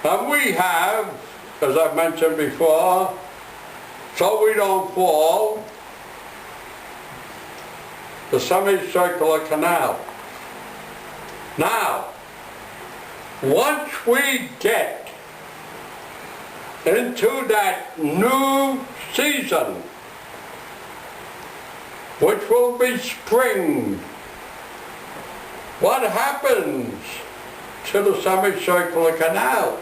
And we have, as I mentioned before, so we don't fall, the semicircular canal. Now, once we get into that new season, which will be spring, what happens to the semicircular canals?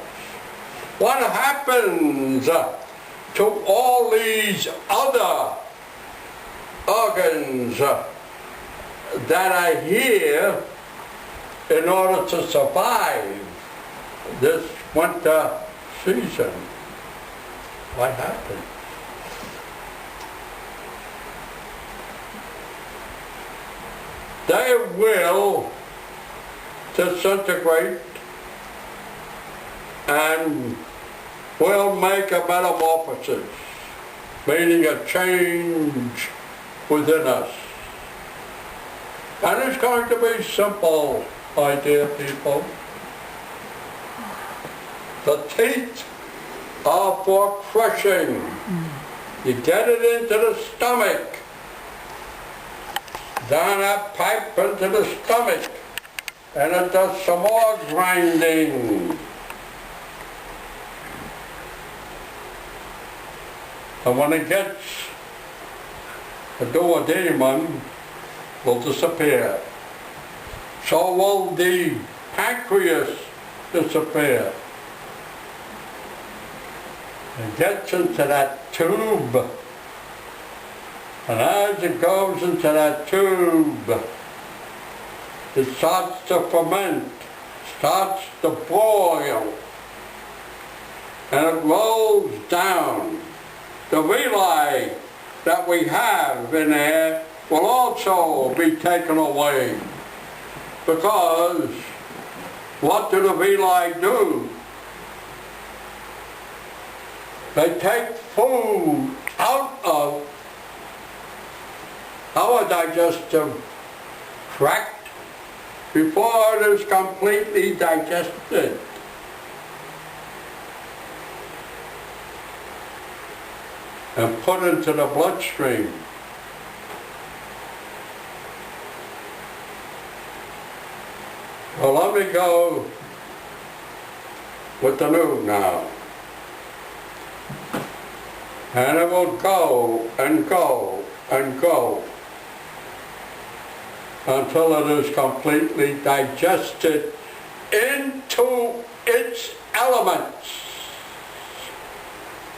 What happens to all these other organs that are here in order to survive this winter season? What happens? They will disintegrate and will make a metamorphosis, meaning a change within us. And it's going to be simple, my dear people. The teeth are for crushing. You get it into the stomach, down that pipe into the stomach, and it does some more grinding. And when it gets the duodenum, will disappear. So will the pancreas disappear. It gets into that tube, and as it goes into that tube, it starts to ferment, starts to boil, and it rolls down. The villi that we have in there will also be taken away, because what do the villi do? They take food out of our digestive tract before it is completely digested. And put into the bloodstream. Well, let me go with the new now. And it will go and go and go until it is completely digested into its elements.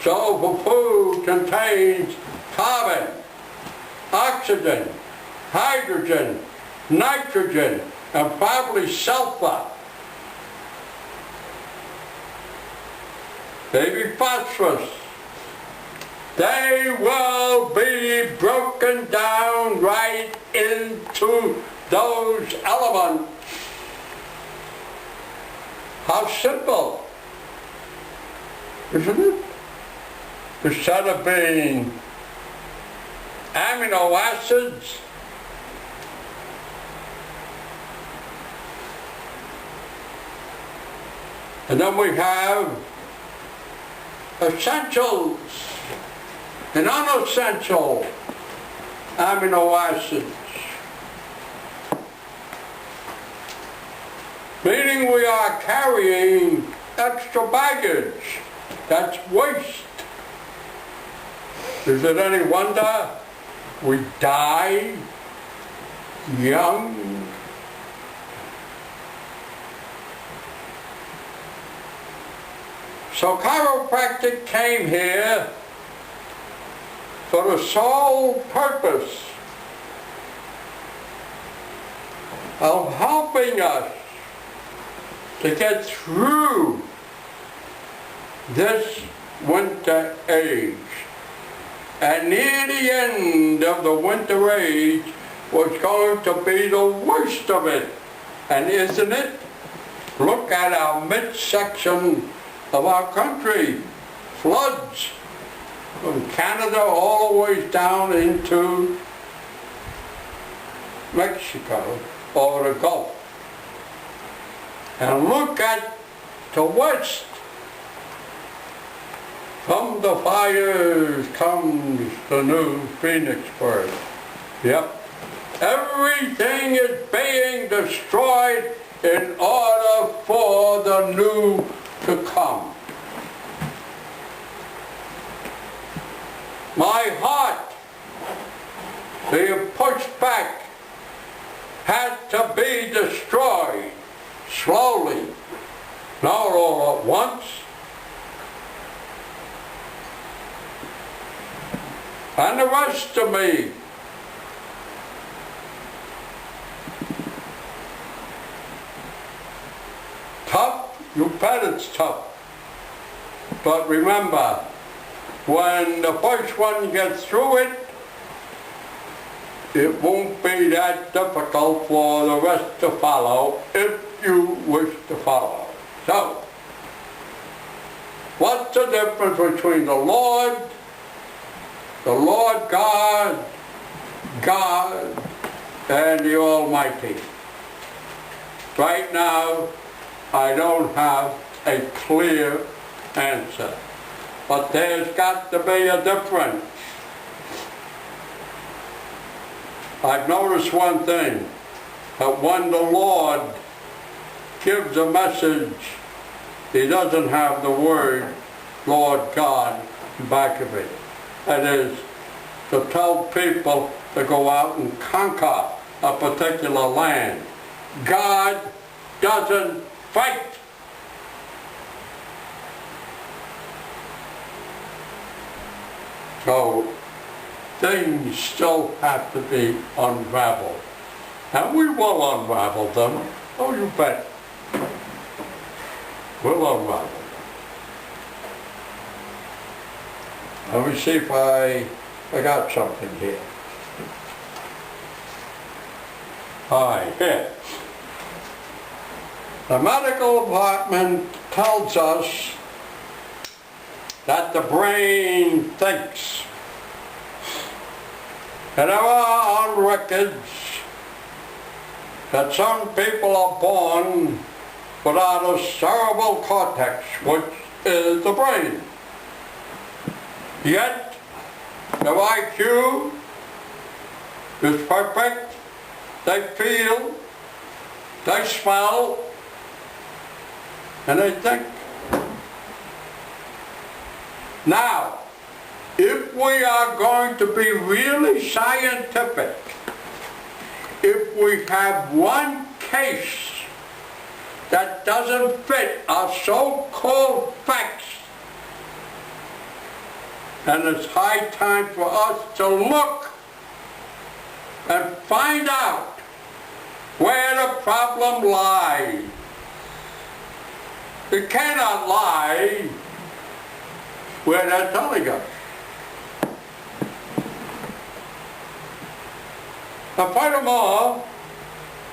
So the food contains carbon, oxygen, hydrogen, nitrogen, and probably sulfur. Maybe phosphorus. They will be broken down right into those elements. How simple, isn't it? Instead of being amino acids, and then we have essentials and unessential amino acids, meaning we are carrying extra baggage. That's waste. Is it any wonder we die young? So chiropractic came here for the sole purpose of helping us to get through this winter age. And near the end of the winter age was going to be the worst of it. And isn't it? Look at our midsection of our country. Floods from Canada all the way down into Mexico or the Gulf. And look at the west From the fires comes the new phoenix bird. Yep. Everything is being destroyed in order for the new to come. My heart, being pushed back, had to be destroyed slowly, not all at once. And the rest of me tough, you bet it's tough. But remember, when the first one gets through it, it won't be that difficult for the rest to follow if you wish to follow. So, what's the difference between the Lord God, and the Almighty? Right now, I don't have a clear answer, but there's got to be a difference. I've noticed one thing, that when the Lord gives a message, He doesn't have the word Lord God back of it. That is, to tell people to go out and conquer a particular land. God doesn't fight. So things still have to be unraveled. And we will unravel them. Oh, you bet. We'll unravel them. Let me see if I got something here. All right, here. The medical department tells us that the brain thinks. And there are on records that some people are born without a cerebral cortex, which is the brain. Yet, their IQ is perfect. They feel, they smell, and they think. Now, if we are going to be really scientific, if we have one case that doesn't fit our so-called facts, then it's high time for us to look and find out where the problem lies. It cannot lie where they're telling us. Now furthermore,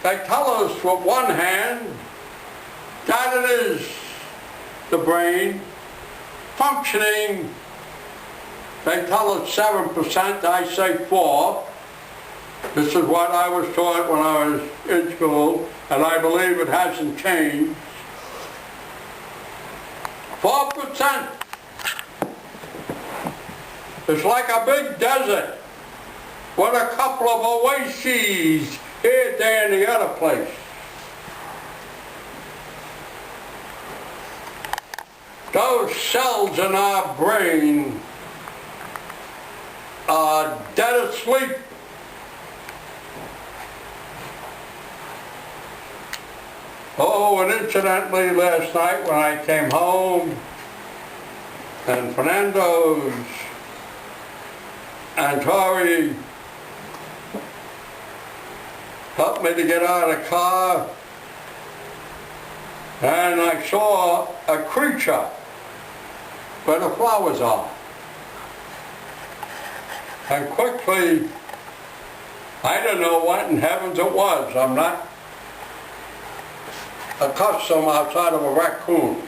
they tell us with one hand that it is the brain functioning. They tell us 7%, I say 4%. This is what I was taught when I was in school, and I believe it hasn't changed. 4%. It's like a big desert with a couple of oases here, there, and the other place. Those cells in our brain are dead asleep. Oh, and incidentally, last night when I came home, and Fernando's and Tori helped me to get out of the car, and I saw a creature where the flowers are. And quickly, I don't know what in heavens it was. I'm not accustomed outside of a raccoon.